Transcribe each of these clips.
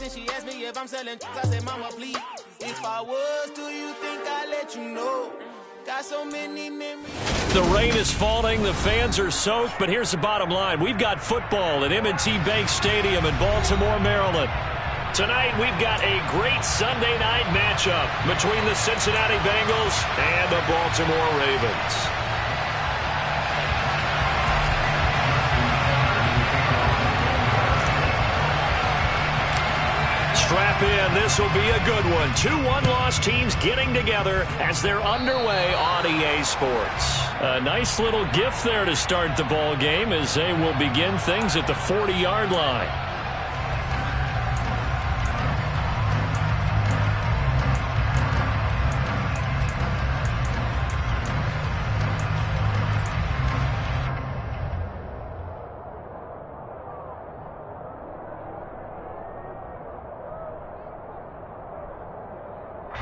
and she asked me if I'm selling. I said, mama, please. If I was, do you think I'd let you know? Got so many memories. The rain is falling, the fans are soaked, but here's the bottom line. We've got football at M&T Bank Stadium in Baltimore, Maryland. Tonight, we've got a great Sunday night matchup between the Cincinnati Bengals and the Baltimore Ravens. Strap in. This will be a good one. 2 one-loss teams getting together as they're underway on EA Sports. A nice little gift there to start the ball game as they will begin things at the 40-yard line.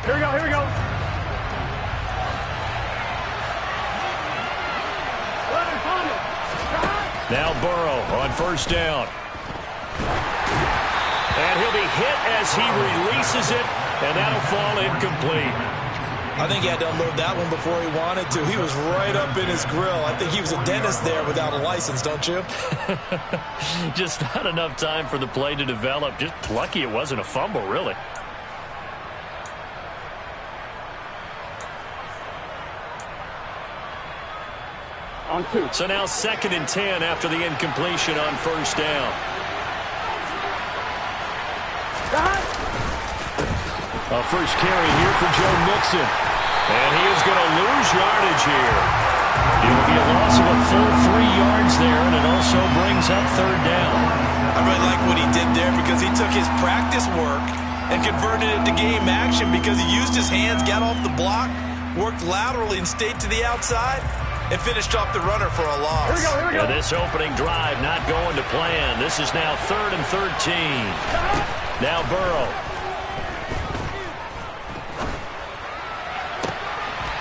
Here we go. Now Burrow on first down. And he'll be hit as he releases it, and that'll fall incomplete. I think he had to unload that one before he wanted to. He was right up in his grill. I think he was a dentist there without a license, don't you? Just not enough time for the play to develop. Just lucky it wasn't a fumble, really. On 2. So now 2nd and 10 after the incompletion on first down. A first carry here for Joe Mixon. And he is going to lose yardage here. It will be a loss of a full 3 yards there, and it also brings up 3rd down. I really like what he did there because he took his practice work and converted it to game action because he used his hands, got off the block, worked laterally and stayed to the outside, and finished off the runner for a loss. Here we go. And this opening drive not going to plan. This is now 3rd and 13. Now Burrow.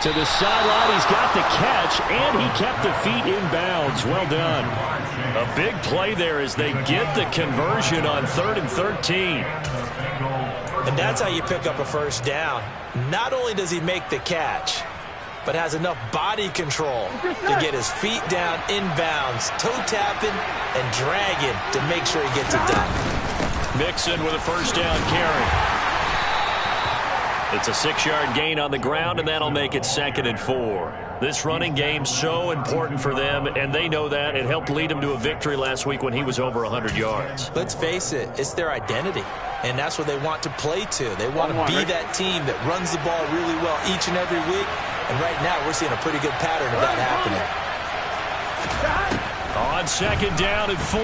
To the sideline, he's got the catch, and he kept the feet in bounds. Well done. A big play there as they get the conversion on 3rd and 13. And that's how you pick up a first down. Not only does he make the catch, but has enough body control to get his feet down inbounds, toe tapping and dragging to make sure he gets it done. Mixon with a first down carry. It's a 6-yard gain on the ground, and that'll make it 2nd and 4. This running game's so important for them, and they know that. It helped lead them to a victory last week when he was over 100 yards. Let's face it, it's their identity, and that's what they want to play to. They want to be that team that runs the ball really well each and every week, and right now we're seeing a pretty good pattern of that happening. On 2nd down and 4.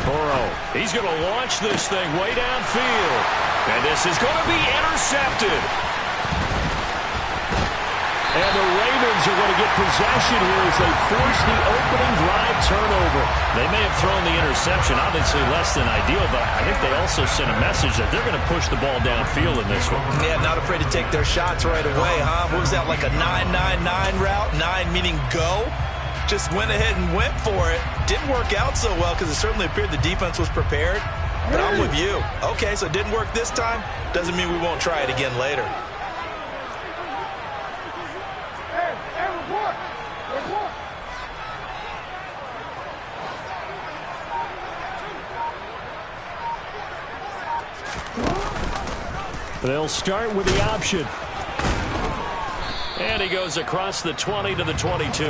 Burrow, he's going to launch this thing way downfield, and this is going to be intercepted. And the Ravens are going to get possession here as they force the opening drive turnover. They may have thrown the interception, obviously less than ideal, but I think they also sent a message that they're going to push the ball downfield in this one. Yeah, not afraid to take their shots right away, huh? What was that, like a 9-9-9 route? 9 meaning go? Just went ahead and went for it. Didn't work out so well because it certainly appeared the defense was prepared. But I'm with you. Okay, so it didn't work this time. Doesn't mean we won't try it again later. They'll start with the option. And he goes across the 20 to the 22.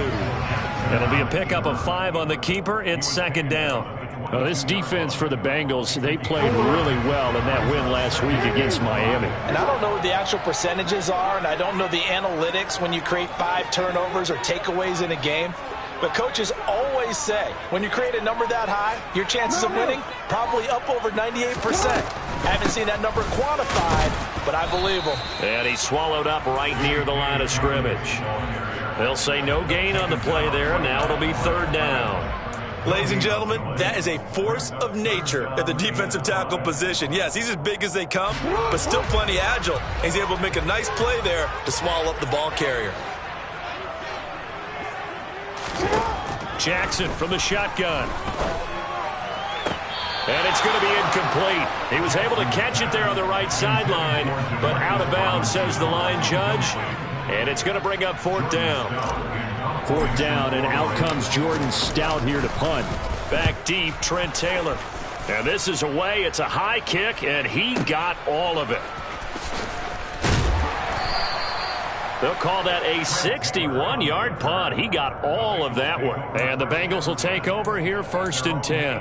It'll be a pickup of 5 on the keeper. It's 2nd down. Well, this defense for the Bengals, they played really well in that win last week against Miami. And I don't know what the actual percentages are, and I don't know the analytics when you create 5 turnovers or takeaways in a game. But coaches always say, when you create a number that high, your chances of winning probably up over 98%. Haven't seen that number quantified, but I believe them. And he swallowed up right near the line of scrimmage. They'll say no gain on the play there. Now it'll be 3rd down. Ladies and gentlemen, that is a force of nature at the defensive tackle position. Yes, he's as big as they come, but still plenty agile. He's able to make a nice play there to swallow up the ball carrier. Jackson from the shotgun. And it's going to be incomplete. He was able to catch it there on the right sideline, but out of bounds, says the line judge. And it's going to bring up 4th down. 4th down, and out comes Jordan Stout here to punt. Back deep, Trent Taylor. And this is away. It's a high kick, and he got all of it. They'll call that a 61-yard punt. He got all of that one. And the Bengals will take over here 1st and 10.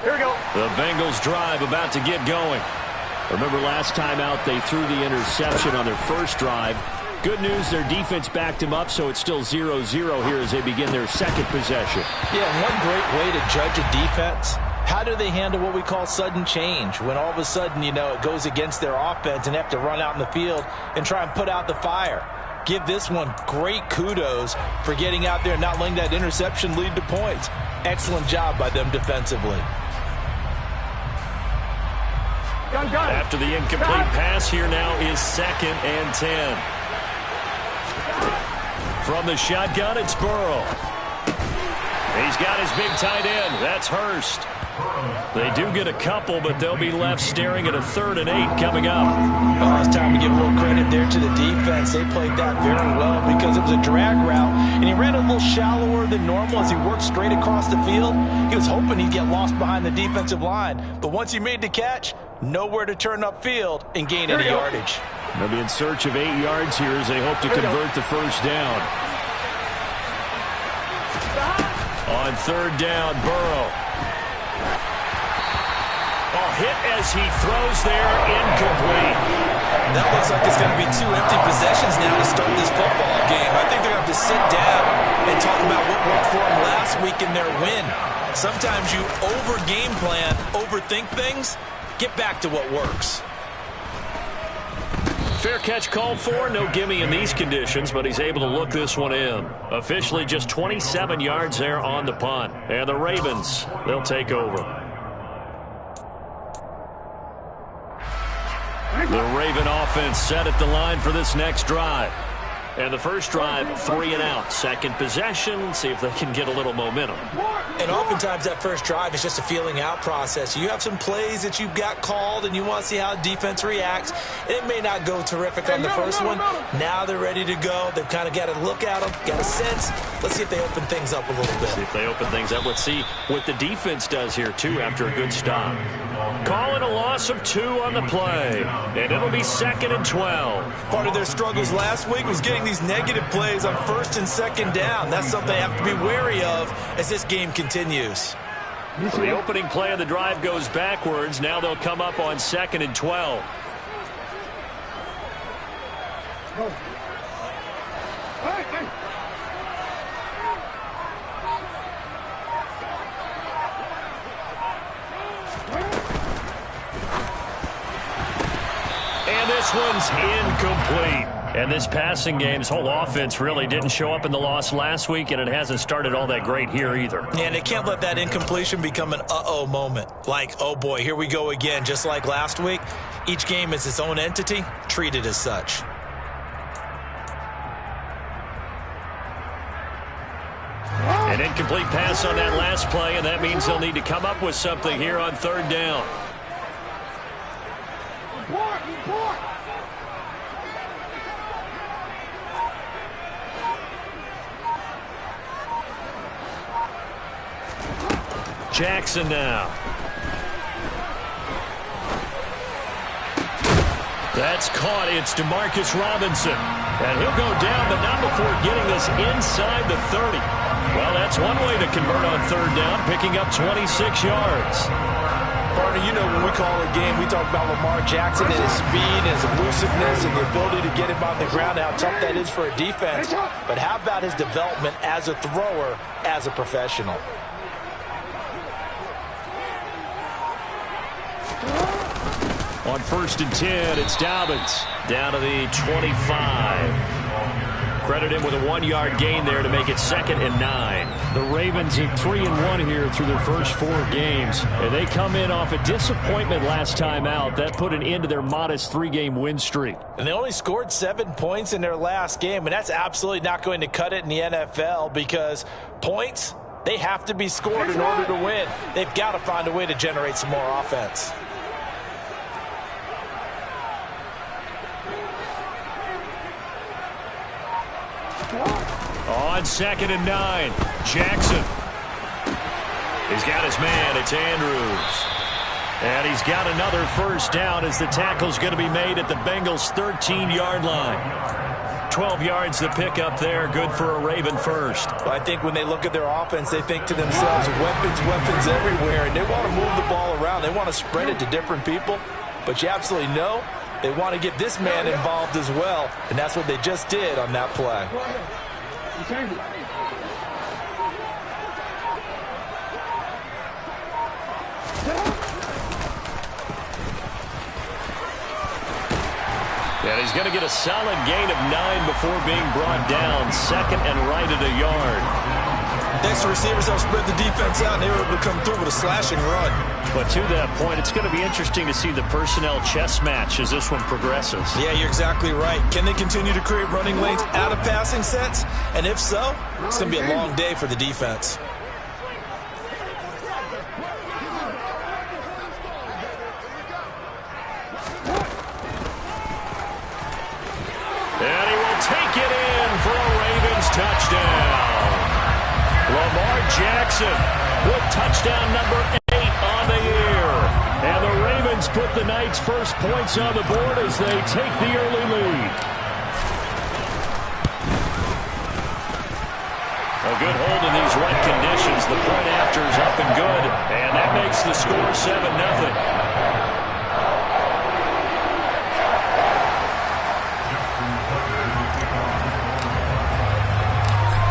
Here we go. The Bengals drive about to get going. Remember last time out they threw the interception on their first drive. Good news, their defense backed him up, so it's still 0-0 here as they begin their second possession. Yeah, one great way to judge a defense, how do they handle what we call sudden change? When all of a sudden, it goes against their offense and they have to run out in the field and try and put out the fire. Give this one great kudos for getting out there and not letting that interception lead to points. Excellent job by them defensively. After the incomplete pass, here now is 2nd and 10. From the shotgun, it's Burrow. He's got his big tight end. That's Hurst. They do get a couple, but they'll be left staring at a 3rd and 8 coming up. Well, it's time to give a little credit there to the defense. They played that very well because it was a drag route, and he ran a little shallower than normal as he worked straight across the field. He was hoping he'd get lost behind the defensive line, but once he made the catch, nowhere to turn upfield and gain any yardage. They'll be in search of 8 yards here as they hope to convert the first down. On 3rd down, Burrow. Hit as he throws there, incomplete. That looks like it's going to be 2 empty possessions now to start this football game. I think they're going to have to sit down and talk about what worked for them last week in their win. Sometimes you over-game plan, overthink things. Get back to what works. Fair catch called for. No gimme in these conditions, but he's able to look this one in. Officially just 27 yards there on the punt. And the Ravens, they'll take over. The Raven offense set at the line for this next drive. And the first drive, 3 and out. Second possession, see if they can get a little momentum. And oftentimes that first drive is just a feeling out process. You have some plays that you've got called and you want to see how defense reacts. And it may not go terrific on the first one. Now they're ready to go. They've kind of got to look at them, got a sense. Let's see if they open things up a little bit. See if they open things up. Let's see what the defense does here, too, after a good stop. Calling a loss of 2 on the play. And it'll be 2nd and 12. Part of their struggles last week was getting these negative plays on 1st and 2nd down. That's something they have to be wary of as this game continues. The opening play of the drive goes backwards. Now they'll come up on 2nd and 12. And this one's incomplete. And this passing game's whole offense really didn't show up in the loss last week, and it hasn't started all that great here either. And they can't let that incompletion become an uh-oh moment. Like, oh boy, here we go again. Just like last week, each game is its own entity, treated as such. An incomplete pass on that last play, and that means they'll need to come up with something here on 3rd down. Jackson now. That's caught. It's DeMarcus Robinson. And he'll go down, but not before getting this inside the 30. Well, that's one way to convert on 3rd down, picking up 26 yards. Partner, when we call a game, we talk about Lamar Jackson and his speed and his elusiveness and the ability to get him on the ground, how tough that is for a defense. But how about his development as a thrower, as a professional? On 1st and 10, it's Dobbins down to the 25. Credit him with a 1-yard gain there to make it 2nd and 9. The Ravens at 3-1 here through their first 4 games. And they come in off a disappointment last time out. That put an end to their modest 3-game win streak. And they only scored 7 points in their last game, and that's absolutely not going to cut it in the NFL because points, they have to be scored in order to win. They've got to find a way to generate some more offense. On 2nd and 9, Jackson. He's got his man. It's Andrews. And he's got another first down as the tackle's going to be made at the Bengals' 13-yard line. 12 yards to pick up there. Good for a Raven first. Well, I think when they look at their offense, they think to themselves, weapons everywhere, and they want to move the ball around. They want to spread it to different people. But you absolutely know they want to get this man involved as well, and that's what they just did on that play. And he's going to get a solid gain of 9 before being brought down. 2nd and right at a yard. Next, the receivers have spread the defense out, and they were able to come through with a slashing run. But to that point, it's going to be interesting to see the personnel chess match as this one progresses. Yeah, you're exactly right. Can they continue to create running lanes out of passing sets? And if so, it's going to be a long day for the defense. And he will take it in for a Ravens touchdown. Lamar Jackson with touchdown number 8 on the year. And the Ravens put the night's first points on the board as they take the early lead. A good hold in these wet conditions. The point after is up and good. And that makes the score 7-0.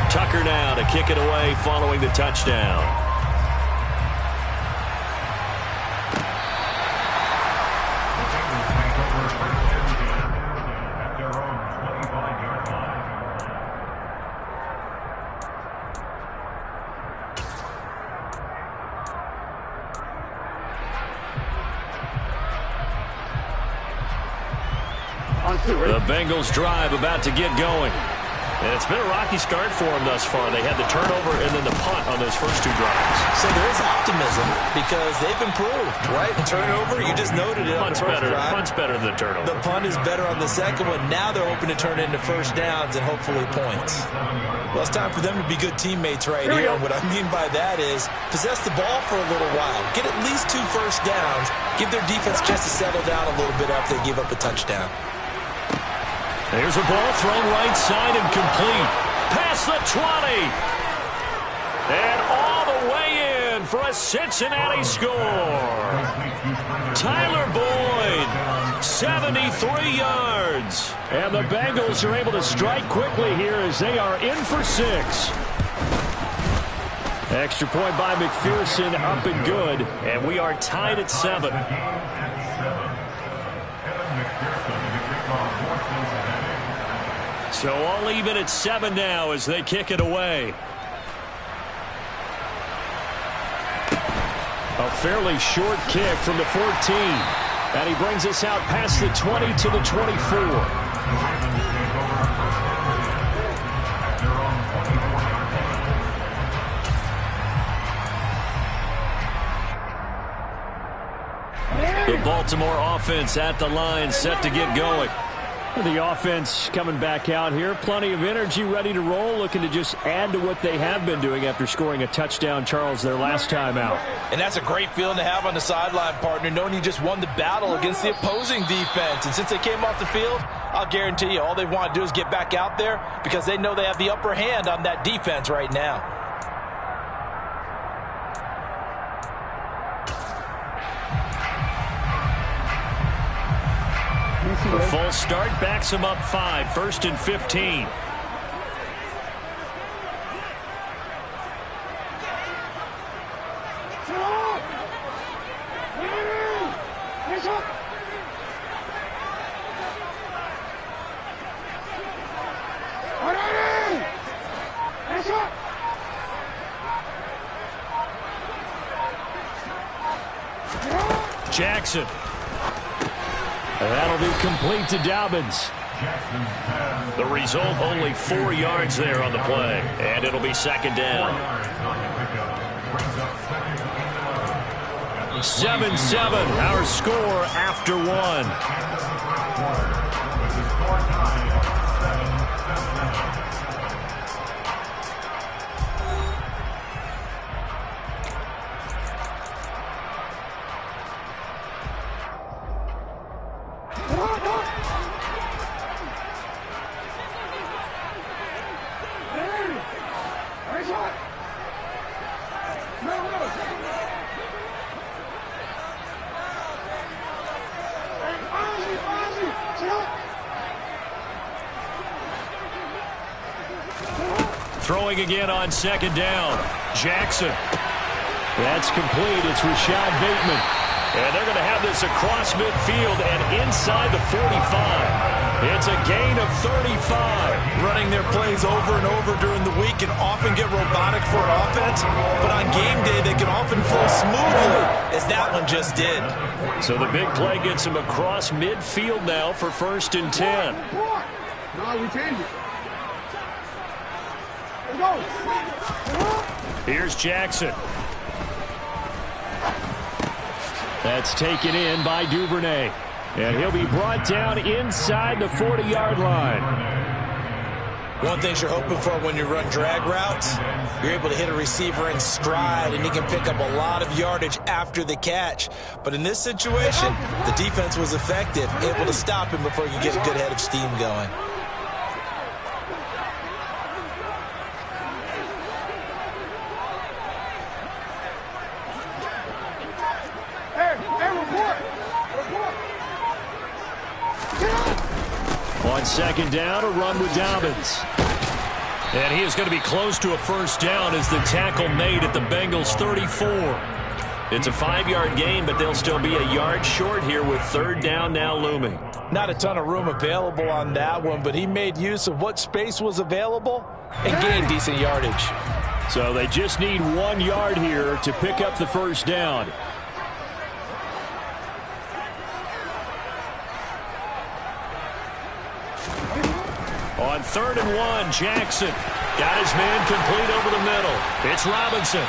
Tucker now to kick it away following the touchdown. The Bengals drive about to get going. And it's been a rocky start for them thus far. They had the turnover and then the punt on those first 2 drives. So there is optimism because they've improved, right? The turnover, you just noted it on the first drive. Punt's better than the turnover. The punt is better on the second one. Now they're hoping to turn it into first downs and hopefully points. Well, it's time for them to be good teammates right here. And what I mean by that is possess the ball for a little while. Get at least 2 first downs. Give their defense a chance to settle down a little bit after they give up a touchdown. There's a ball thrown right side and complete. Past the 20. And all the way in for a Cincinnati score. Tyler Boyd, 73 yards. And the Bengals are able to strike quickly here as they are in for 6. Extra point by McPherson, up and good. And we are tied at 7. So all even at 7 now as they kick it away. A fairly short kick from the 14. And he brings us out past the 20 to the 24. The Baltimore offense at the line, set to get going. The offense coming back out here. Plenty of energy, ready to roll, looking to just add to what they have been doing after scoring a touchdown, Charles, their last time out. And that's a great feeling to have on the sideline, partner, knowing you just won the battle against the opposing defense. And since they came off the field, I'll guarantee you all they want to do is get back out there because they know they have the upper hand on that defense right now. The full start backs him up 5, 1st and 15. Jackson. That'll be complete to Dobbins. The result, only 4 yards there on the play. And it'll be second down. 7-7, our score after 1. Throwing again on second down. Jackson. That's complete. It's Rashad Bateman. And they're going to have this across midfield and inside the 45. It's a gain of 35. Running their plays over and over during the week can often get robotic for an offense, but on game day they can often flow smoothly, as that one just did. So the big play gets him across midfield now for 1st and 10. No, we change it. Here's Jackson. That's taken in by Duvernay. And he'll be brought down inside the 40-yard line. One thing you're hoping for when you run drag routes, you're able to hit a receiver in stride, and he can pick up a lot of yardage after the catch. But in this situation, the defense was effective, able to stop him before he could get a good head of steam going. On second down, a run with Dobbins. And he is going to be close to a first down as the tackle made at the Bengals 34. It's a 5-yard gain, but they'll still be a yard short here with 3rd down now looming. Not a ton of room available on that one, but he made use of what space was available and gained decent yardage. So they just need 1 yard here to pick up the first down. On 3rd and 1, Jackson got his man complete over the middle. It's Robinson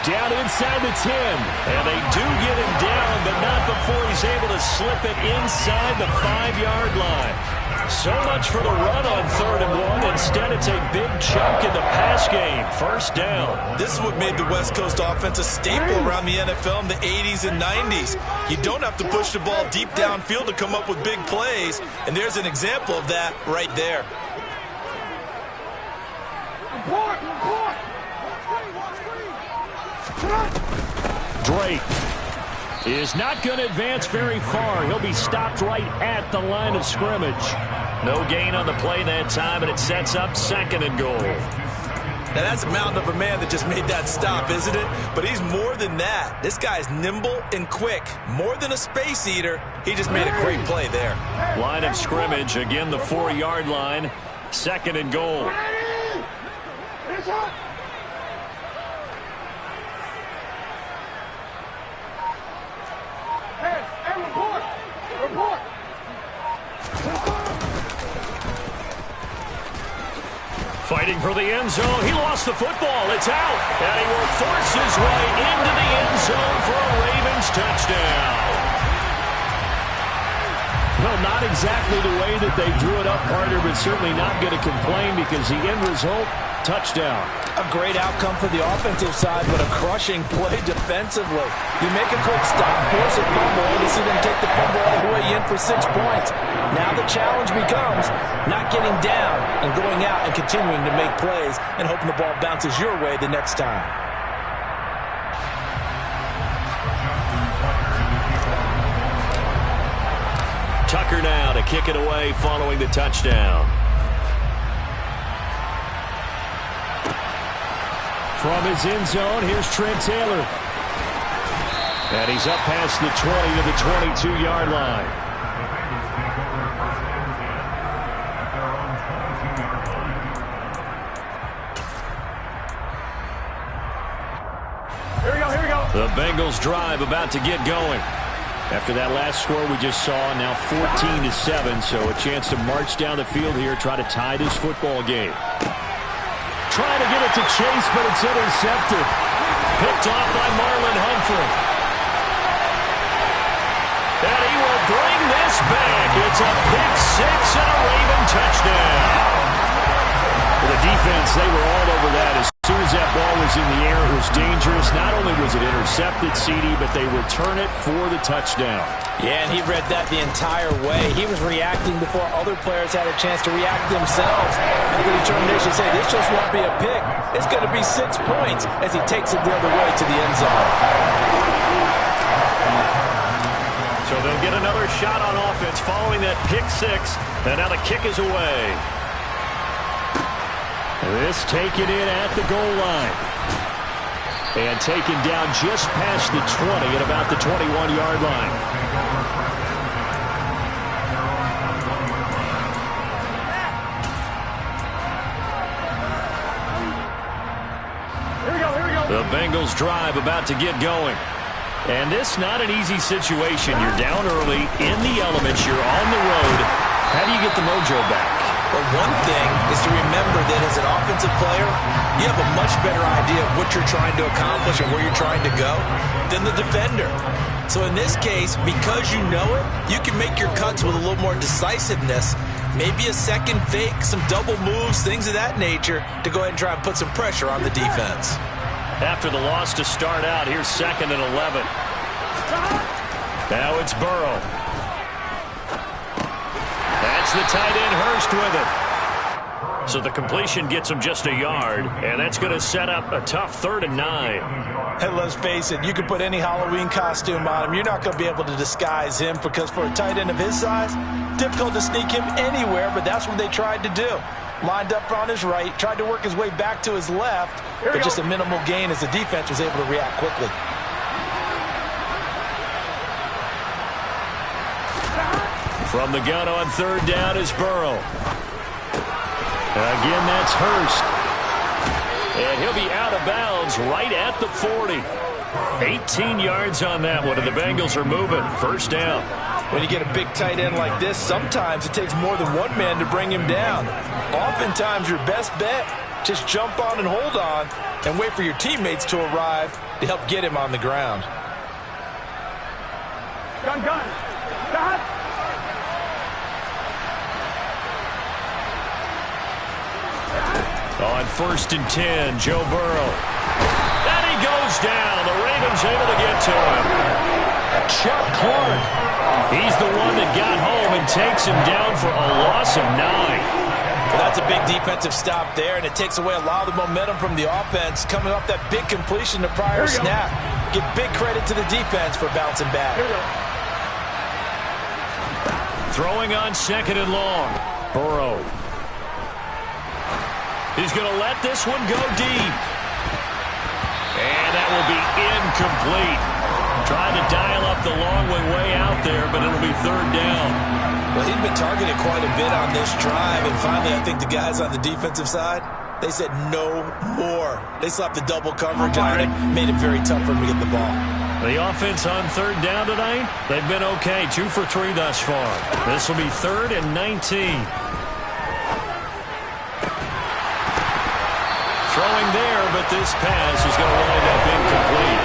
down inside the 10. And they do get him down, but not before he's able to slip it inside the 5-yard line. So much for the run on 3rd and 1. Instead, it's a big chunk in the pass game. First down. This is what made the West Coast offense a staple around the NFL in the 80s and 90s. You don't have to push the ball deep downfield to come up with big plays, and there's an example of that right there. Drake is not going to advance very far. He'll be stopped right at the line of scrimmage. No gain on the play that time, and it sets up 2nd and goal. Now, that's a mountain of a man that just made that stop, isn't it? But he's more than that. This guy's nimble and quick. More than a space eater. He just made a great play there. Line of scrimmage, again the 4-yard line. 2nd and goal. Fighting for the end zone. He lost the football. It's out. And he will force his way into the end zone for a Ravens touchdown. Well, not exactly the way that they drew it up, Carter, but certainly not going to complain because the end result, touchdown. A great outcome for the offensive side, but a crushing play defensively. You make a quick stop, force a fumble, and you see them take the fumble all the way in for 6 points. Now the challenge becomes not getting down and going out and continuing to make plays and hoping the ball bounces your way the next time. Tucker now to kick it away following the touchdown. From his end zone, here's Trent Taylor. And he's up past the 20 to the 22-yard line. Here we go. The Bengals drive about to get going. After that last score we just saw, now 14-7, so a chance to march down the field here, try to tie this football game. Trying to get it to Chase, but it's intercepted. Picked off by Marlon Humphrey. And he will bring this back. It's a pick six and a Raven touchdown. For the defense, they were all over that. As soon as that ball was in the air, it was dangerous. Not only was it intercepted, CD, but they return it for the touchdown. Yeah, and he read that the entire way. He was reacting before other players had a chance to react themselves. And the determination say, this just won't be a pick. It's going to be 6 points as he takes it the other way to the end zone. So they'll get another shot on offense following that pick six. And now the kick is away. This taken in at the goal line. And taken down just past the 20 at about the 21-yard line. The Bengals drive about to get going. And this not an easy situation. You're down early, in the elements, you're on the road. How do you get the mojo back? But one thing is to remember that as an offensive player, you have a much better idea of what you're trying to accomplish and where you're trying to go than the defender. So in this case, because you know it, you can make your cuts with a little more decisiveness, maybe a second fake, some double moves, things of that nature, to go ahead and try and put some pressure on the defense. After the loss to start out, here's 2nd and 11. Now it's Burrow. That's the tight end, Hurst, with it. So the completion gets him just a yard, and that's going to set up a tough 3rd and 9. And let's face it, you can put any Halloween costume on him. You're not going to be able to disguise him because for a tight end of his size, difficult to sneak him anywhere, but that's what they tried to do. Lined up on his right, tried to work his way back to his left, but just a minimal gain as the defense was able to react quickly. From the gun on 3rd down is Burrow. Again, that's Hurst. And he'll be out of bounds right at the 40. 18 yards on that one, and the Bengals are moving. 1st down. When you get a big tight end like this, sometimes it takes more than one man to bring him down. Oftentimes, your best bet, just jump on and hold on and wait for your teammates to arrive to help get him on the ground. Gun. On 1st and 10, Joe Burrow. And he goes down. The Ravens able to get to him. Chuck Clark. He's the one that got home and takes him down for a loss of 9. Well, that's a big defensive stop there, and it takes away a lot of the momentum from the offense coming off that big completion the prior snap. Give big credit to the defense for bouncing back. Throwing on 2nd and long. Burrow. He's going to let this one go deep. And that will be incomplete. Trying to dial up the long way out there, but it'll be 3rd down. Well, he'd been targeted quite a bit on this drive, and finally I think the guys on the defensive side, they said no more. They slapped the double coverage on him, made it very tough for him to get the ball. The offense on 3rd down tonight, they've been okay, 2 for 3 thus far. This will be 3rd and 19. Throwing there, but this pass is going to wind up incomplete.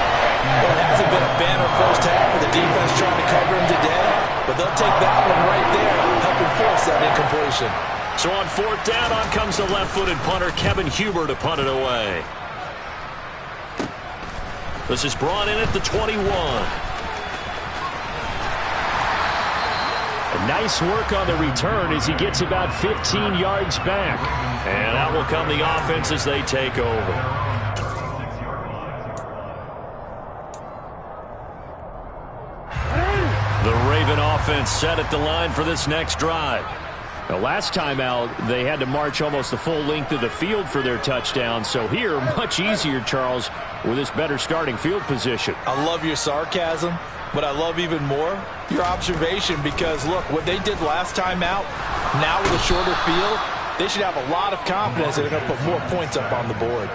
Well, it hasn't been a banner first half with the defense trying to cover him today, but they'll take that one right there, helping force that incompletion. So on 4th down, on comes the left-footed punter, Kevin Huber, to punt it away. This is brought in at the 21. Nice work on the return as he gets about 15 yards back. And out will come the offense as they take over. The Raven offense set at the line for this next drive. The last time out, they had to march almost the full length of the field for their touchdown. So here, much easier, Charles, with this better starting field position. I love your sarcasm, but I love even more your observation because, look, what they did last time out, now with a shorter field, they should have a lot of confidence that they're going to put more points up on the board.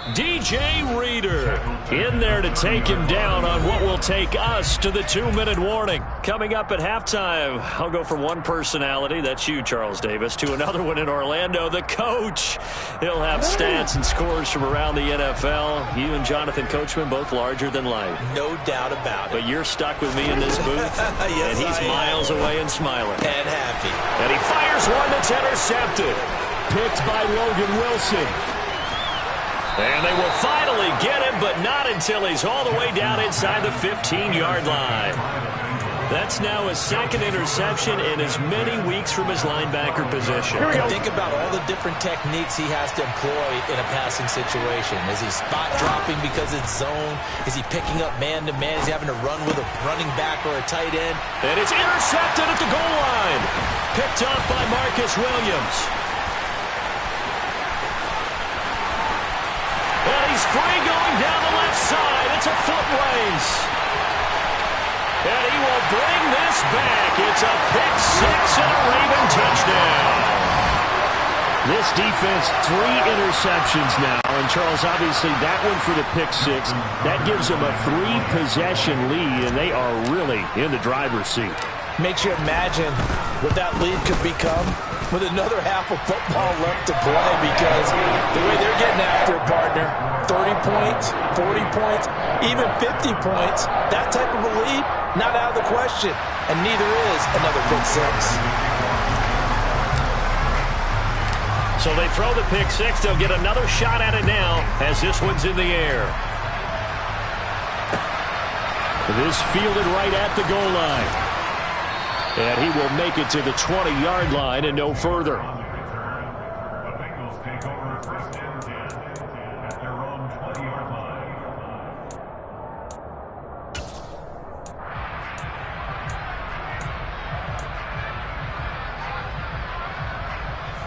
DJ Reader in there to take him down on what will take us to the 2-minute warning. Coming up at halftime, I'll go from one personality, that's you, Charles Davis, to another one in Orlando, the coach. He'll have stats and scores from around the NFL. You and Jonathan Coachman both larger than life. No doubt about it. But you're stuck with me in this booth, yes, and he's miles away and smiling. And happy. And he fires one that's intercepted. Picked by Logan Wilson. And they will finally get him, but not until he's all the way down inside the 15-yard line. That's now his second interception in as many weeks from his linebacker position. Think about all the different techniques he has to employ in a passing situation. Is he spot dropping because it's zone? Is he picking up man-to-man? Is he having to run with a running back or a tight end? And it's intercepted at the goal line. Picked up by Marcus Williams. And he's free going down the left side. It's a foot race. And he will bring this back. It's a pick six and a Raven touchdown. This defense, 3 interceptions now. And, Charles, obviously that one for the pick six. That gives them a 3-possession lead, and they are really in the driver's seat. Makes you imagine what that lead could become with another half of football left to play, because the way they're getting after it, partner, 30 points, 40 points, even 50 points, that type of a lead, not out of the question, and neither is another pick six. So they throw the pick six. They'll get another shot at it now as this one's in the air. This fielded right at the goal line. And he will make it to the 20-yard line and no further. The Bengals take over first and 10 at their own 20-yard line.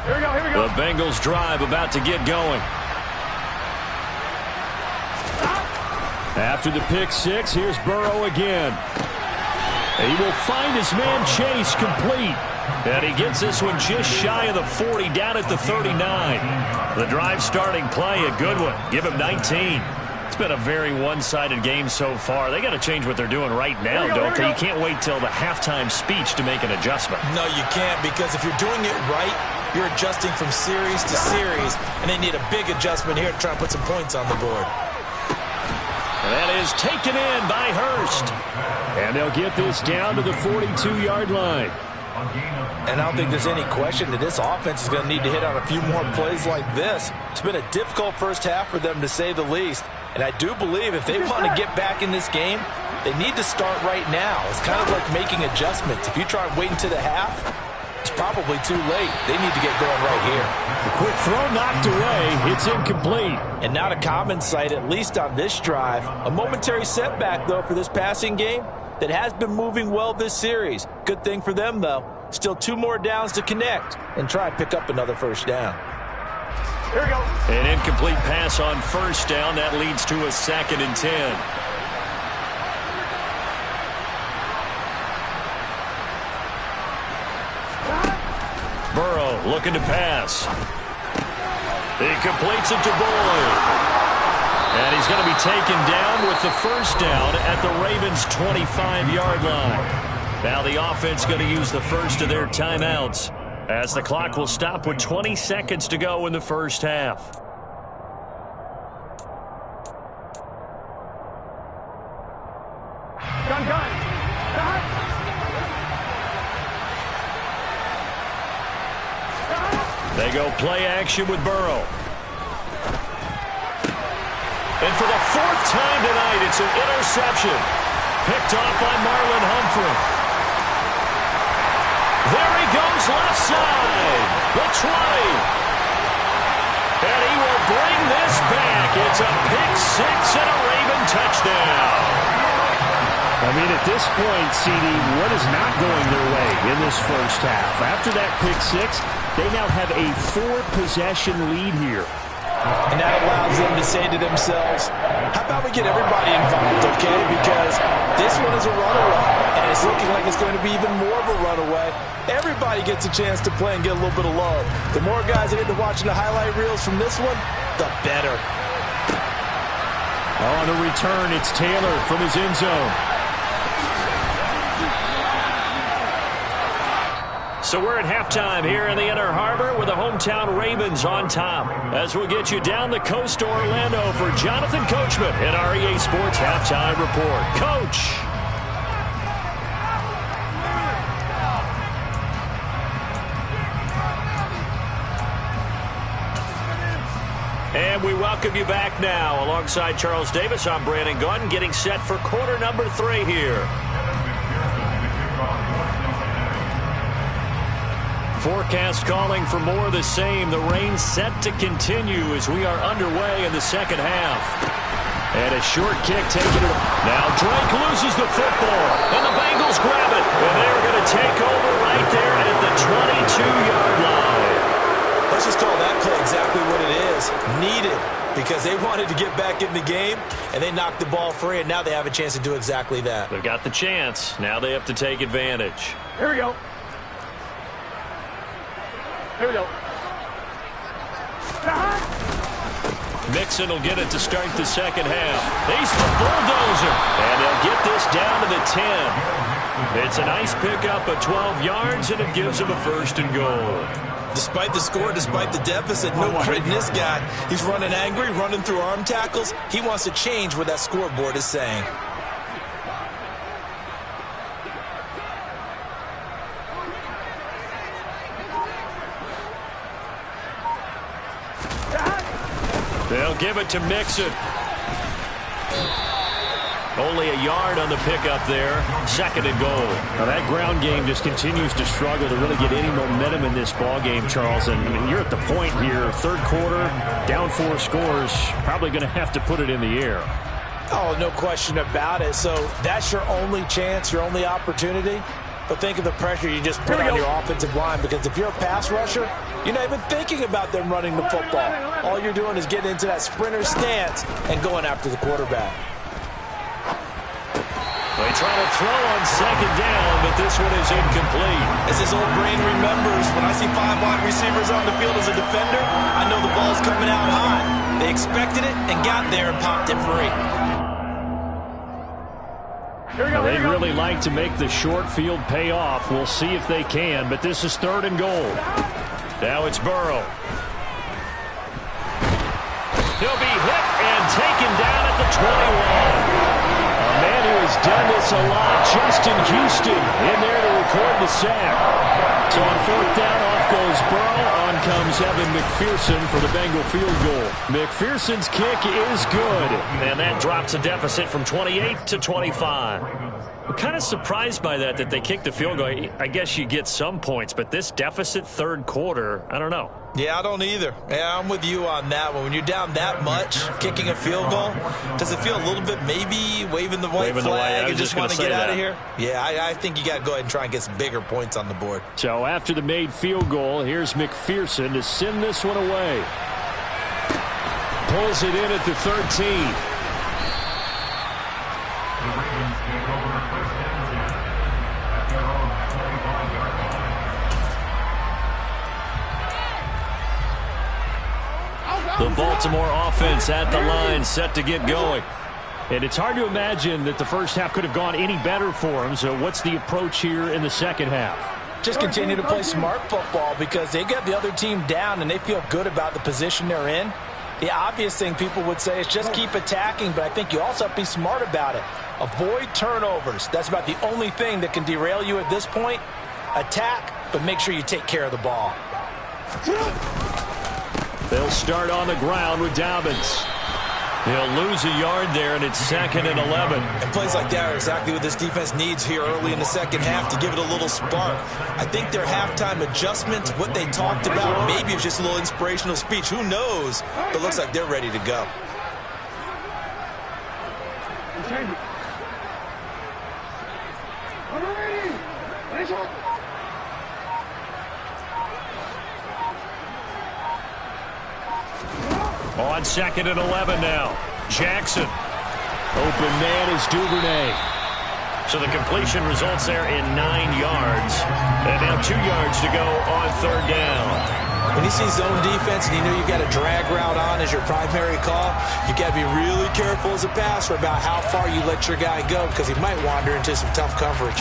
Here we go, here we go. The Bengals drive about to get going. After the pick six, here's Burrow again. He will find his man Chase complete. And he gets this one just shy of the 40, down at the 39. The drive starting play, a good one. Give him 19. It's been a very one-sided game so far. They got to change what they're doing right now, don't they? You can't wait till the halftime speech to make an adjustment. No, you can't, because if you're doing it right, you're adjusting from series to series, and they need a big adjustment here to try and put some points on the board. That is taken in by Hurst. And they'll get this down to the 42-yard line. And I don't think there's any question that this offense is going to need to hit on a few more plays like this. It's been a difficult first half for them, to say the least. And I do believe if they want to get back in this game, they need to start right now. It's kind of like making adjustments. If you try waiting to the half, it's probably too late. They need to get going right here. A quick throw knocked away. It's incomplete. And not a common sight, at least on this drive. A momentary setback, though, for this passing game that has been moving well this series. Good thing for them, though. Still 2 more downs to connect and try and pick up another first down. Here we go. An incomplete pass on first down. That leads to a 2nd and 10. Burrow looking to pass. He completes it to Boyd. And he's going to be taken down with the first down at the Ravens' 25-yard line. Now the offense going to use the first of their timeouts, as the clock will stop with 20 seconds to go in the first half. Gun. They go play action with Burrow. And for the 4th time tonight, it's an interception. Picked off by Marlon Humphrey. There he goes left side. The 20. And he will bring this back. It's a pick six and a Raven touchdown. I mean, at this point, CD, what is not going their way in this first half? After that pick six, they now have a 4-possession lead here. And that allows them to say to themselves, how about we get everybody involved, okay? Because this one is a runaway, and it's looking like it's going to be even more of a runaway. Everybody gets a chance to play and get a little bit of love. The more guys that get to watching the highlight reels from this one, the better. On the return, it's Taylor from his end zone. So we're at halftime here in the Inner Harbor with the hometown Ravens on top. As we'll get you down the coast to Orlando for Jonathan Coachman in our EA Sports Halftime Report. Coach! And we welcome you back now. Alongside Charles Davis, I'm Brandon Gaudin, getting set for quarter number 3 here. Forecast calling for more of the same. The rain set to continue as we are underway in the second half. And a short kick taken. Now Drake loses the football, and the Bengals grab it. And they're going to take over right there at the 22-yard line. Let's just call that play exactly what it is. Needed, because they wanted to get back in the game, and they knocked the ball free, and now they have a chance to do exactly that. They've got the chance. Now they have to take advantage. Here we go. Here we go. Mixon will get it to start the second half. He's the bulldozer. And they'll get this down to the 10. It's a nice pickup of 12 yards, and it gives them a 1st and goal. Despite the score, despite the deficit, no quitting this guy. He's running angry, running through arm tackles. He wants to change what that scoreboard is saying. They'll give it to Mixon. Only a yard on the pickup there. 2nd and goal. Now that ground game just continues to struggle to really get any momentum in this ball game, Charles. And you're at the point here, 3rd quarter, down 4 scores, probably going to have to put it in the air. Oh, no question about it. So that's your only chance, your only opportunity. But think of the pressure you just put on your offensive line, because if you're a pass rusher, you're not even thinking about them running the football. All you're doing is getting into that sprinter stance and going after the quarterback. They try to throw on 2nd down, but this one is incomplete. As his old brain remembers, when I see 5 wide receivers on the field as a defender, I know the ball's coming out high. They expected it and got there and popped it free. They'd really like to make the short field pay off. We'll see if they can, but this is 3rd and goal. Now it's Burrow. He'll be hit and taken down at the 21. A man who has done this a lot, Justin Houston, in there to record the sack. So on 4th down, off goes Burrow. On comes Evan McPherson for the Bengal field goal. McPherson's kick is good. And that drops a deficit from 28 to 25. I'm kind of surprised by that they kicked the field goal. I guess you get some points, but this deficit 3rd quarter, I don't know. Yeah, I don't either. Yeah, I'm with you on that one. When you're down that much, kicking a field goal, does it feel a little bit maybe waving the white flag and just want to get out of here? Yeah, I think you got to go ahead and try and get some bigger points on the board. So after the made field goal, here's McPherson to send this one away. Pulls it in at the 13. The Baltimore offense at the line, set to get going. And it's hard to imagine that the first half could have gone any better for them. So what's the approach here in the second half? Just continue to play smart football, because they get the other team down and they feel good about the position they're in. The obvious thing people would say is just keep attacking, but I think you also have to be smart about it. Avoid turnovers. That's about the only thing that can derail you at this point. Attack, but make sure you take care of the ball. They'll start on the ground with Dobbins. They'll lose a yard there, and it's 2nd and 11. And plays like that are exactly what this defense needs here early in the second half to give it a little spark. I think their halftime adjustment, what they talked about, maybe it's just a little inspirational speech. Who knows? But it looks like they're ready to go. On 2nd and 11 now. Jackson. Open man is Duvernay. So the completion results there in 9 yards. And now 2 yards to go on 3rd down. When When you see zone defense and you know you got a drag route on as your primary call, you got to be really careful as a passer about how far you let your guy go because he might wander into some tough coverage.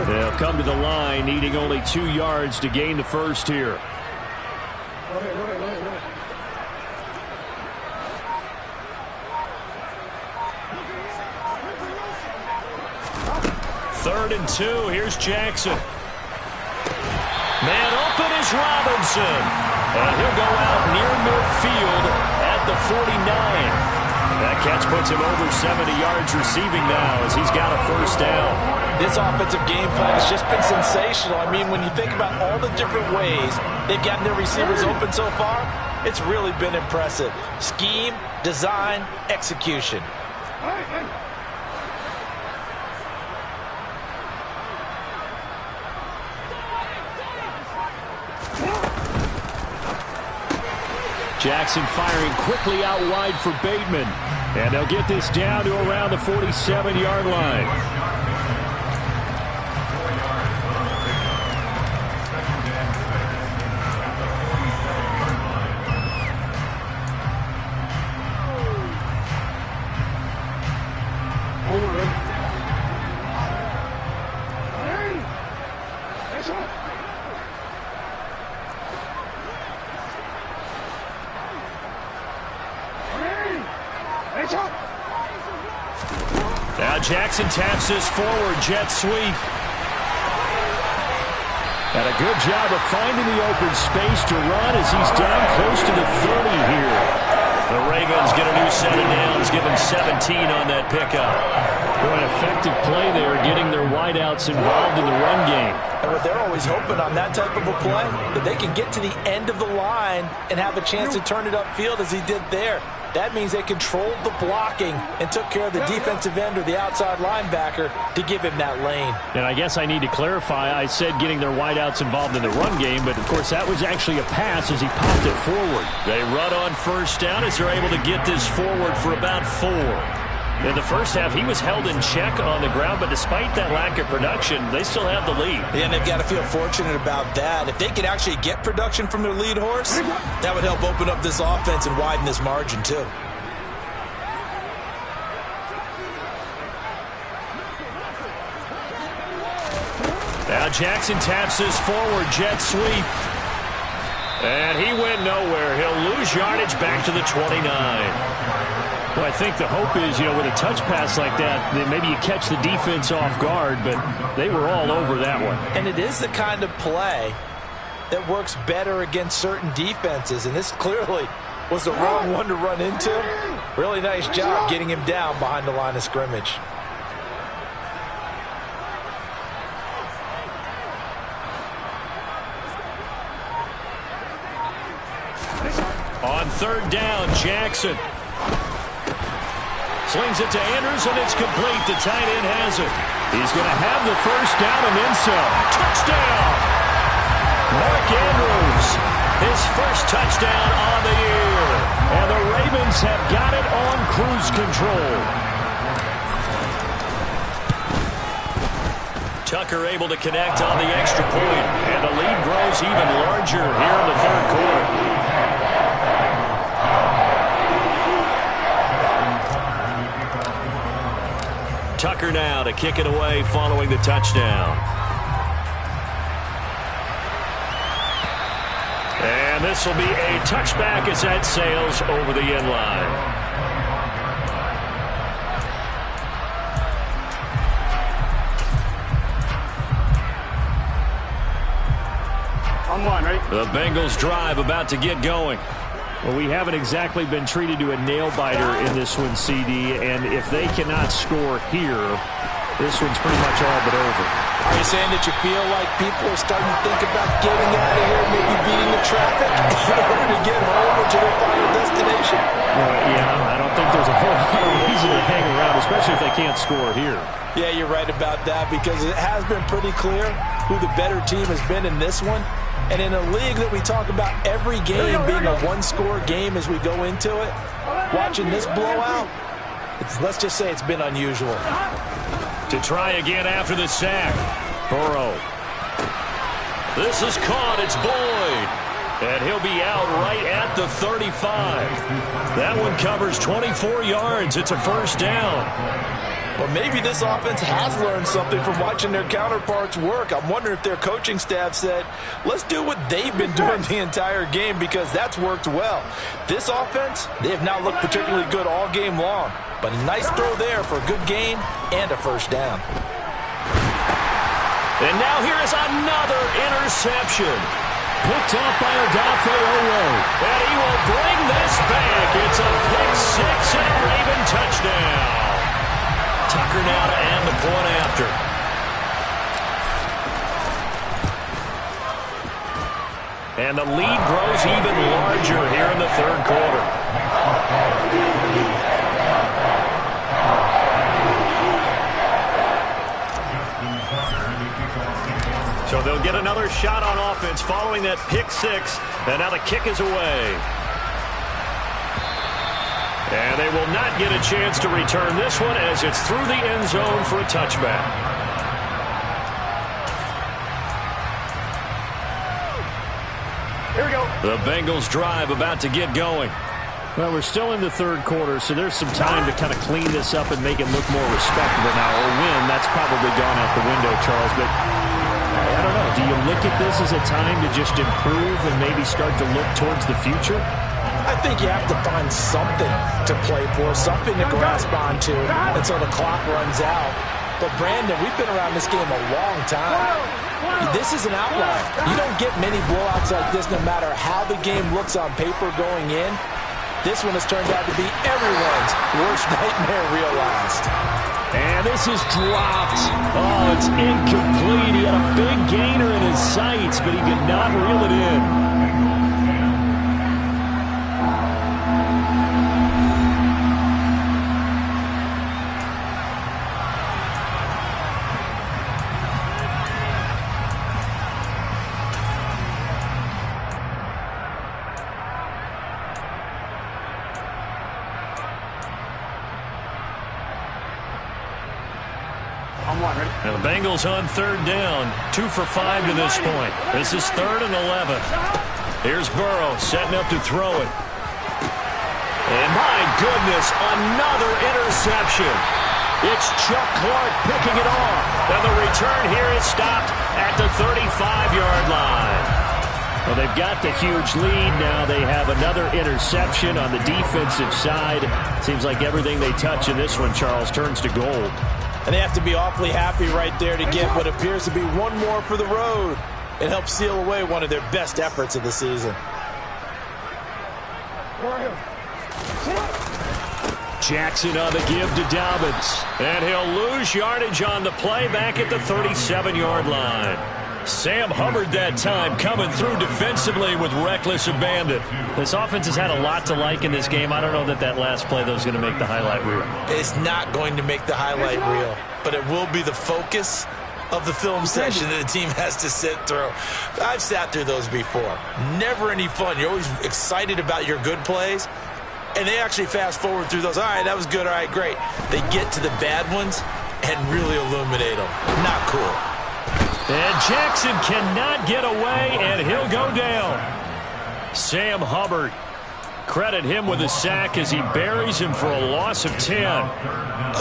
They'll come to the line, needing only 2 yards to gain the first here. Third and 2. Here's Jackson. Man open is Robinson. And he'll go out near midfield at the 49. That catch puts him over 70 yards receiving now as he's got a first down. This offensive game plan has just been sensational. I mean, when you think about all the different ways they've gotten their receivers open so far, it's really been impressive. Scheme, design, execution. Jackson firing quickly out wide for Bateman. And they'll get this down to around the 47-yard line. Now Jackson taps this forward jet sweep. And a good job of finding the open space to run as he's down close to the 30 here. The Ravens get a new set of downs, give him 17 on that pickup. An effective play there, getting their wideouts involved in the run game. And what they're always hoping on that type of a play, that they can get to the end of the line and have a chance to turn it upfield as he did there. That means they controlled the blocking and took care of the defensive end or the outside linebacker to give him that lane. And I guess I need to clarify, I said getting their wideouts involved in the run game, but of course that was actually a pass as he popped it forward. They run on first down as they're able to get this forward for about 4. In the first half, he was held in check on the ground, but despite that lack of production, they still have the lead. Yeah, and they've got to feel fortunate about that. If they could actually get production from their lead horse, that would help open up this offense and widen this margin, too. Now Jackson taps this forward jet sweep. And he went nowhere. He'll lose yardage back to the 29. Well, I think the hope is, with a touch pass like that maybe you catch the defense off guard, but they were all over that one. And it is the kind of play that works better against certain defenses, and this clearly was the wrong one to run into. Really nice job getting him down behind the line of scrimmage. On third down, Jackson slings it to Andrews, and it's complete. The tight end has it. He's going to have the first down and then some. Touchdown! Mark Andrews, his first touchdown on the year. And the Ravens have got it on cruise control. Tucker able to connect on the extra point, and the lead grows even larger here in the third quarter. Tucker now to kick it away following the touchdown. And this will be a touchback as that sails over the end line. On one, right? The Bengals drive about to get going. Well, we haven't exactly been treated to a nail-biter in this one, CD, and if they cannot score here, this one's pretty much all but over. Are you saying that you feel like people are starting to think about getting out of here, maybe beating the traffic in order to get home or to their final destination? Yeah, I don't think there's a whole lot of reason to hang around, especially if they can't score here. Yeah, you're right about that because it has been pretty clear who the better team has been in this one. And in a league that we talk about every game being a one-score game as we go into it, watching this blowout, let's just say it's been unusual. To try again after the sack. Burrow. This is caught. It's Boyd. And he'll be out right at the 35. That one covers 24 yards. It's a first down. Well, maybe this offense has learned something from watching their counterparts work. I'm wondering if their coaching staff said, let's do what they've been doing the entire game, because that's worked well. This offense, they have not looked particularly good all game long. But a nice throw there for a good gain and a first down. And now here is another interception. Picked off by Odafe Oweh. And he will bring this back. It's a pick six and a Raven touchdown. Tucker now to add the point after. And the lead grows even larger here in the third quarter. So they'll get another shot on offense following that pick six. And now the kick is away. And they will not get a chance to return this one as it's through the end zone for a touchback. Here we go. The Bengals drive about to get going. Well, we're still in the third quarter, so there's some time to kind of clean this up and make it look more respectable now. Or win, that's probably gone out the window, Charles. But I don't know. Do you look at this as a time to just improve and maybe start to look towards the future? I think you have to find something to play for, something to grasp onto until the clock runs out. But, Brandon, we've been around this game a long time. This is an outlier. You don't get many blowouts like this no matter how the game looks on paper going in. This one has turned out to be everyone's worst nightmare realized. And this is dropped. Oh, it's incomplete. He had a big gainer in his sights, but he could not reel it in. And the Bengals on third down. 2 for 5 to this point. This is 3rd and 11. Here's Burrow setting up to throw it. And my goodness, another interception. It's Chuck Clark picking it off. And the return here is stopped at the 35-yard line. Well, they've got the huge lead. Now they have another interception on the defensive side. Seems like everything they touch in this one, Charles, turns to gold. And they have to be awfully happy right there to get what appears to be one more for the road. It helps seal away one of their best efforts of the season. Jackson on the give to Dobbins. And he'll lose yardage on the play back at the 37-yard line. Sam Hubbard that time coming through defensively with reckless abandon. This offense has had a lot to like in this game. I don't know that last play, though, is going to make the highlight reel. It's not going to make the highlight reel, but it will be the focus of the film session that the team has to sit through. I've sat through those before. Never any fun. You're always excited about your good plays, and they actually fast forward through those. All right, that was good. All right, great. They get to the bad ones and really illuminate them. Not cool. And Jackson cannot get away, and he'll go down. Sam Hubbard, credit him with a sack as he buries him for a loss of 10.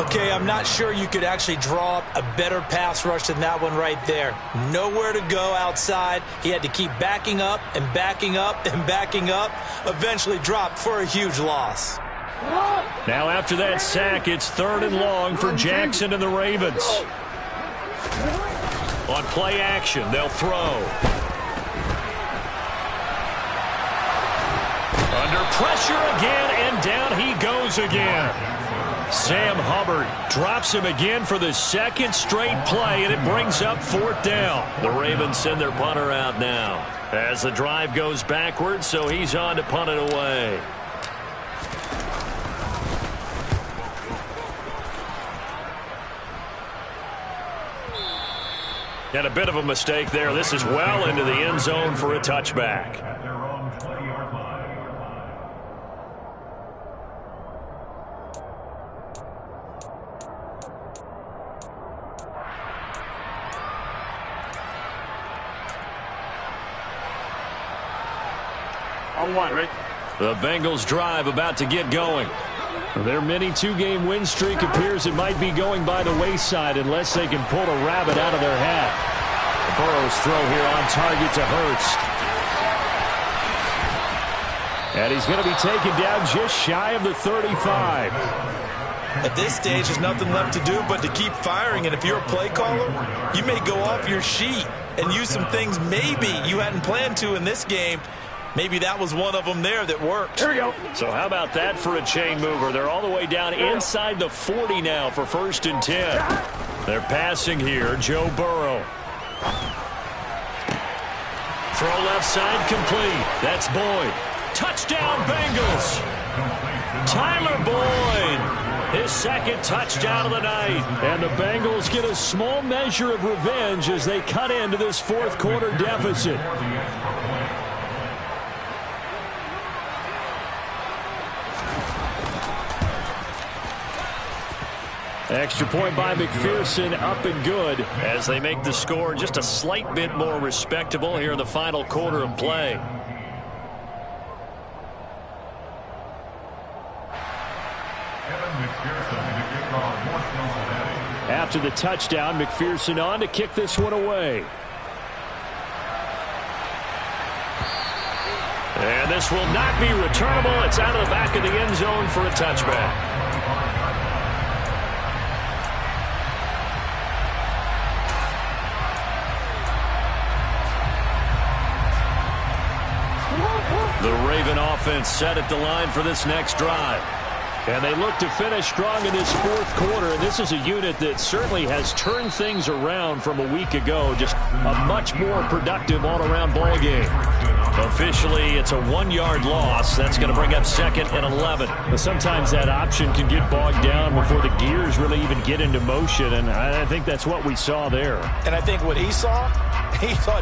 Okay, I'm not sure you could actually draw up a better pass rush than that one right there. Nowhere to go outside. He had to keep backing up and backing up and backing up. Eventually dropped for a huge loss. Now after that sack, it's 3rd and long for Jackson and the Ravens. On play action, they'll throw. Under pressure again, and down he goes again. Sam Hubbard drops him again for the second straight play, and it brings up 4th down. The Ravens send their punter out now as the drive goes backwards, so he's on to punt it away. And a bit of a mistake there. This is well into the end zone for a touchback. At their own 20-yard line. On one, right? The Bengals drive about to get going. Their mini two-game win streak appears it might be going by the wayside unless they can pull a rabbit out of their hat. Burrow's throw here on target to Hurts. And he's going to be taken down just shy of the 35. At this stage, there's nothing left to do but to keep firing. And if you're a play caller, you may go off your sheet and use some things maybe you hadn't planned to in this game. Maybe that was one of them there that worked. Here we go. So how about that for a chain mover? They're all the way down inside the 40 now for 1st and 10. They're passing here. Joe Burrow. Throw left side complete. That's Boyd. Touchdown Bengals. Tyler Boyd. His 2nd touchdown of the night. And the Bengals get a small measure of revenge as they cut into this 4th quarter deficit. Extra point by McPherson, up and good as they make the score just a slight bit more respectable here in the final quarter of play. After the touchdown, McPherson on to kick this one away. And this will not be returnable. It's out of the back of the end zone for a touchback. The Raven offense set at the line for this next drive. And they look to finish strong in this 4th quarter. And this is a unit that certainly has turned things around from a week ago. Just a much more productive all-around ball game. Officially, it's a 1-yard loss. That's going to bring up 2nd and 11. But sometimes that option can get bogged down before the gears really even get into motion. And I think that's what we saw there. And I think what he saw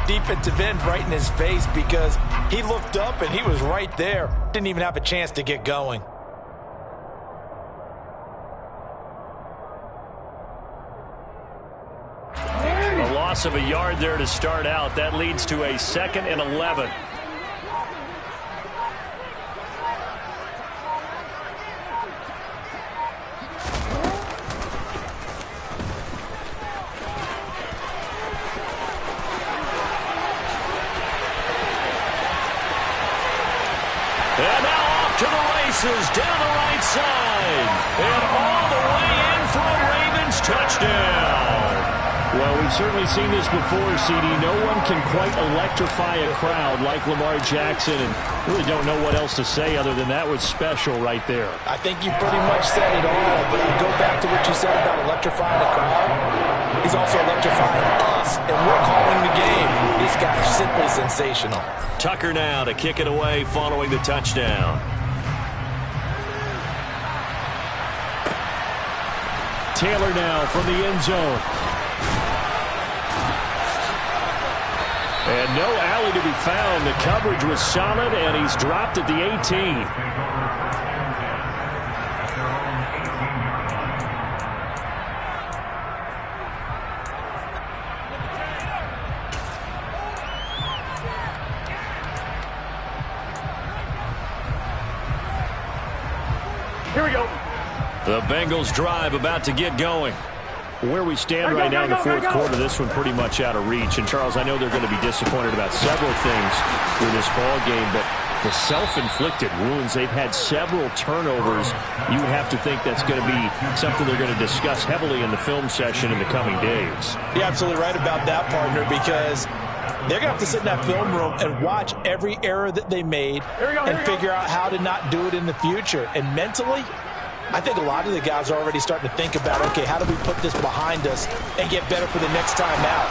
defensive end right in his face because he looked up and he was right there. Didn't even have a chance to get going. A loss of a yard there to start out. That leads to a 2nd and 11. And now off to the races down the right side. And all the way in for a Ravens touchdown. Well, we've certainly seen this before, CD. No one can quite electrify a crowd like Lamar Jackson, and really don't know what else to say other than that was special right there. I think you pretty much said it all, but I go back to what you said about electrifying a crowd. He's also electrifying us, and we're calling the game. This guy's simply sensational. Tucker now to kick it away following the touchdown. Taylor now from the end zone. And no alley to be found. The coverage was solid, and he's dropped at the 18. Here we go. The Bengals drive about to get going. Where we stand right now in the 4th quarter, this one pretty much out of reach. And, Charles, I know they're going to be disappointed about several things with this ball game, but the self-inflicted wounds, they've had several turnovers. You have to think that's going to be something they're going to discuss heavily in the film session in the coming days. You're absolutely right about that, partner, because they're going to have to sit in that film room and watch every error that they made and figure out how to not do it in the future. And mentally, I think a lot of the guys are already starting to think about, okay, how do we put this behind us and get better for the next time out?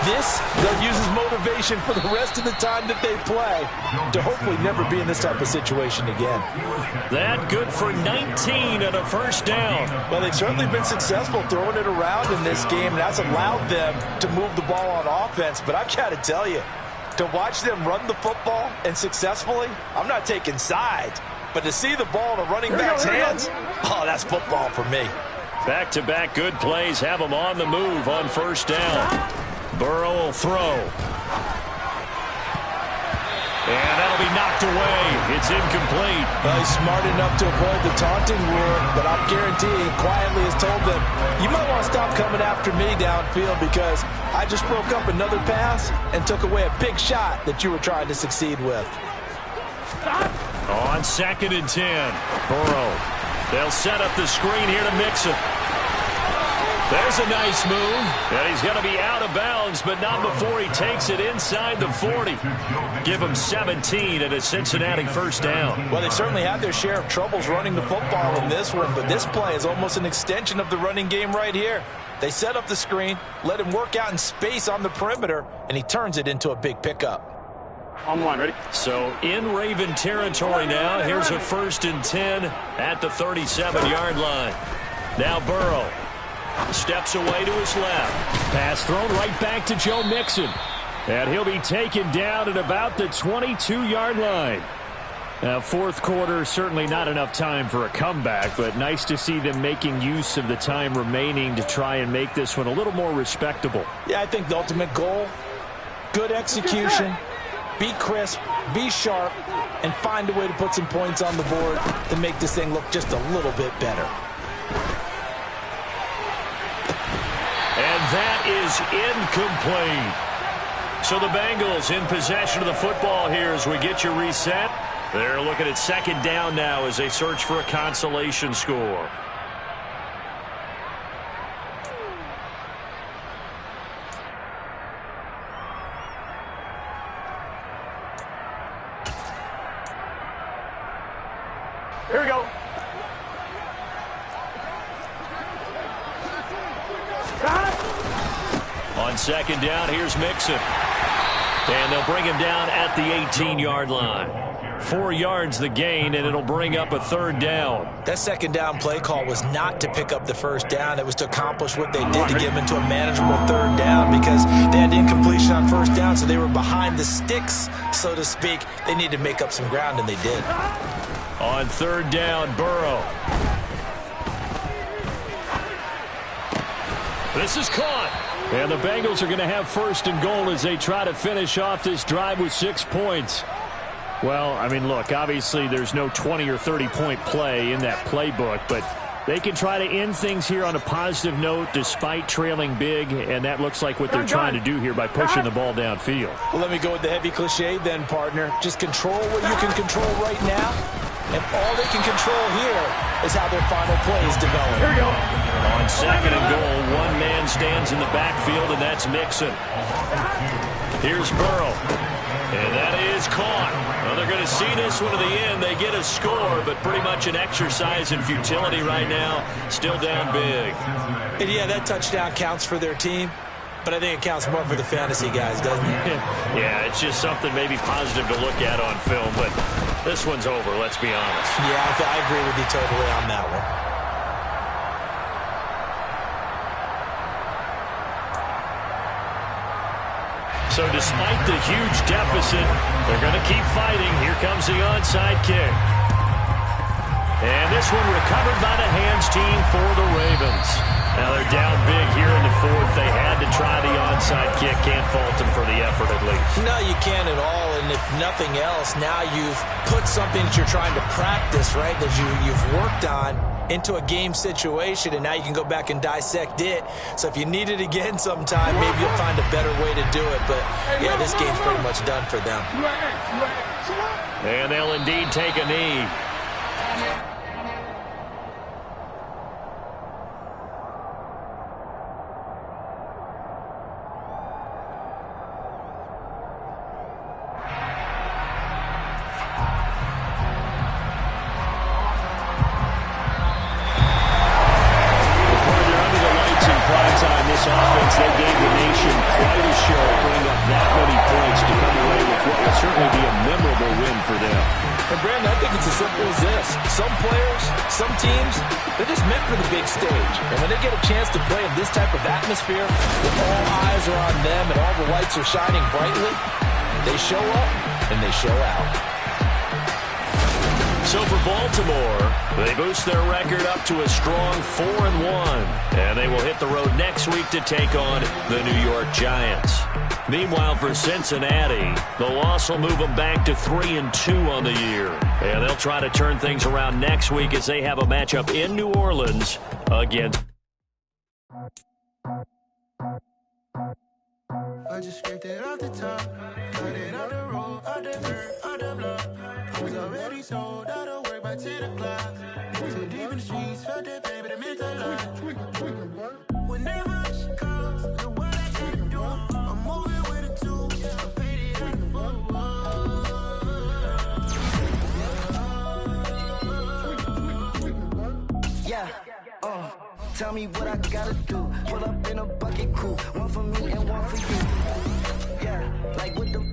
This, they'll use as motivation for the rest of the time that they play to hopefully never be in this type of situation again. That good for 19 and a 1st down. Well, they've certainly been successful throwing it around in this game, and that's allowed them to move the ball on offense. But I've got to tell you, to watch them run the football and successfully, I'm not taking sides. But to see the ball in a running back's hands, oh, that's football for me. Back-to-back good plays have them on the move on 1st down. Burrow will throw. And that'll be knocked away. It's incomplete. Well, he's smart enough to avoid the taunting rule, but I'm guaranteeing he quietly has told them, you might want to stop coming after me downfield because I just broke up another pass and took away a big shot that you were trying to succeed with. On 2nd and 10, Burrow. They'll set up the screen here to mix it. There's a nice move. And he's going to be out of bounds, but not before he takes it inside the 40. Give him 17 and a Cincinnati first down. Well, they certainly had their share of troubles running the football in this one, but this play is almost an extension of the running game right here. They set up the screen, let him work out in space on the perimeter, and he turns it into a big pickup. On one, ready? So in Raven territory now. Here's a 1st and 10 at the 37-yard line. Now Burrow steps away to his left. Pass thrown right back to Joe Mixon. And he'll be taken down at about the 22-yard line. Now, 4th quarter, certainly not enough time for a comeback, but nice to see them making use of the time remaining to try and make this one a little more respectable. Yeah, I think the ultimate goal, good execution, be crisp, be sharp, and find a way to put some points on the board to make this thing look just a little bit better. And that is incomplete. So the Bengals in possession of the football here as we get you reset. They're looking at 2nd down now as they search for a consolation score. Here we go. On 2nd down, here's Mixon. And they'll bring him down at the 18-yard line. 4 yards the gain, and it'll bring up a 3rd down. That 2nd down play call was not to pick up the 1st down. It was to accomplish what they did to get him into a manageable 3rd down because they had incompletion on 1st down, so they were behind the sticks, so to speak. They needed to make up some ground, and they did. On 3rd down, Burrow. This is caught. And the Bengals are going to have 1st and goal as they try to finish off this drive with 6 points. Well, I mean, look, obviously there's no 20 or 30-point play in that playbook, but they can try to end things here on a positive note despite trailing big, and that looks like what they're trying to do here by pushing the ball downfield. Well, let me go with the heavy cliche then, partner. Just control what you can control right now, and all they can control here is how their final plays develop. Here we go. On 2nd and goal, one man stands in the backfield, and that's Mixon. Here's Burrow. And that is caught. Well, they're going to see this one to the end. They get a score, but pretty much an exercise in futility right now. Still down big. And yeah, that touchdown counts for their team, but I think it counts more for the fantasy guys, doesn't it? Yeah, it's just something maybe positive to look at on film, but this one's over, let's be honest. Yeah, I agree with you totally on that one. So despite the huge deficit, they're going to keep fighting. Here comes the onside kick. And this one recovered by the hands team for the Ravens. Now they're down big here in the 4th. They had to try the onside kick. Can't fault them for the effort at least. No, you can't at all. And if nothing else, now you've put something that you're trying to practice, right, that you've worked on into a game situation, and now you can go back and dissect it. So if you need it again sometime, maybe you'll find a better way to do it. But, yeah, this game's pretty much done for them. And they'll indeed take a knee. This offense, they gave the nation quite a show, putting up that many points to come away with what will certainly be a memorable win for them. And Brandon, I think it's as simple as this. Some players, some teams, they're just meant for the big stage. And when they get a chance to play in this type of atmosphere, where all eyes are on them and all the lights are shining brightly, they show up and they show out. So for Baltimore, they boost their record up to a strong 4-1. And they will hit the road next week to take on the New York Giants. Meanwhile, for Cincinnati, the loss will move them back to 3-2 on the year. And they'll try to turn things around next week as they have a matchup in New Orleans against... I just scraped it off the top, cut it out the road, out the dirt, out the block. I was already sold out of work by 10 o'clock. Too deep in the streets, felt that baby, that meant a lot. Whenever she calls, the what I can do, I'm moving with a two, I paid it out the Yeah, tell me what I gotta do. Pull up in a bucket crew, one for me and one for you. Yeah, like with the roof.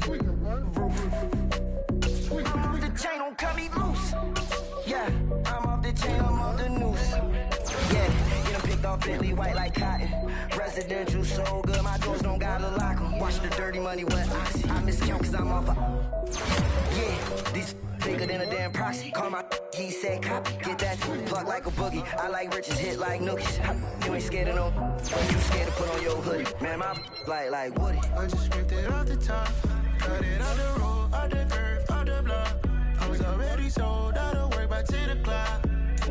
I'm off the chain, don't cut me loose. Yeah, I'm off the chain, I'm off the noose. Yeah, get them picked off Bentley, white like cotton. Residential so good, my doors don't gotta lock them. Watch the dirty money with oxy. I miscount cause I'm off yeah, these bigger than a damn proxy. Call my he said copy. Get that plug like a boogie. I like riches, hit like nookies. You ain't scared of no, but you scared to put on your hoodie. Man, my like Woody. I just scraped it off the top, cut it out the road, out the curve, out the block. I was already sold out of work by 10 o'clock.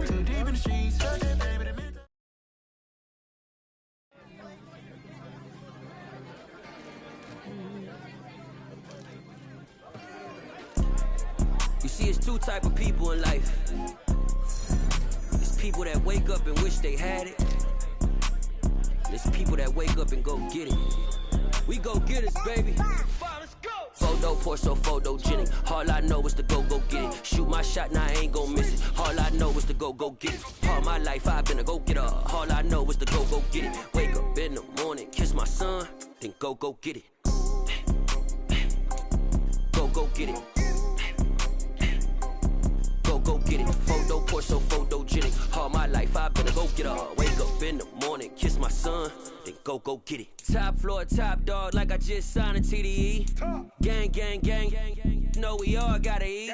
Too deep in the streets, felt that baby, that meant You see, it's two type of people in life. It's people that wake up and wish they had it. There's people that wake up and go get it. We go get it, baby. Photo, Porso, photogenic. All I know is to go get it. Shoot my shot, now I ain't gon' miss it. All I know is to go get it. All my life I've been a go-getter. All I know is to go get it. Wake up in the morning, kiss my son, then go get it. Go get it. Go get it. Photo, Porso, photogenic. All my life I've been a go-getter. Wake up in the morning, kiss my son, then go get it. Top floor, top dog, like I just signed a TDE. Gang, gang, gang, gang, gang. Know we all gotta eat.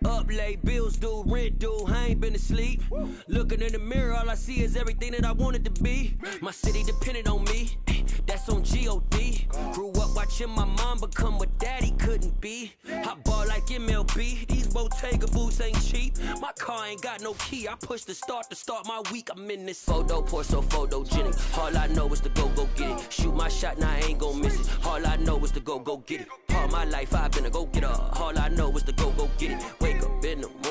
Up late, bills due, rent due, I ain't been asleep. Looking in the mirror, all I see is everything that I wanted to be. My city depended on me, that's on G.O.D. Grew up watching my mom become what daddy couldn't be. I ball like MLB, these Bottega boots ain't cheap. My car ain't got no key, I push the start to start my week. I'm in this photo, Porso, photogenic. All I know is to go get it. Shoot my shot, now I ain't gon' miss it. All I know is to go get it. All my life I've been a go-getter. All I know is to go get it. Wake up in the morning.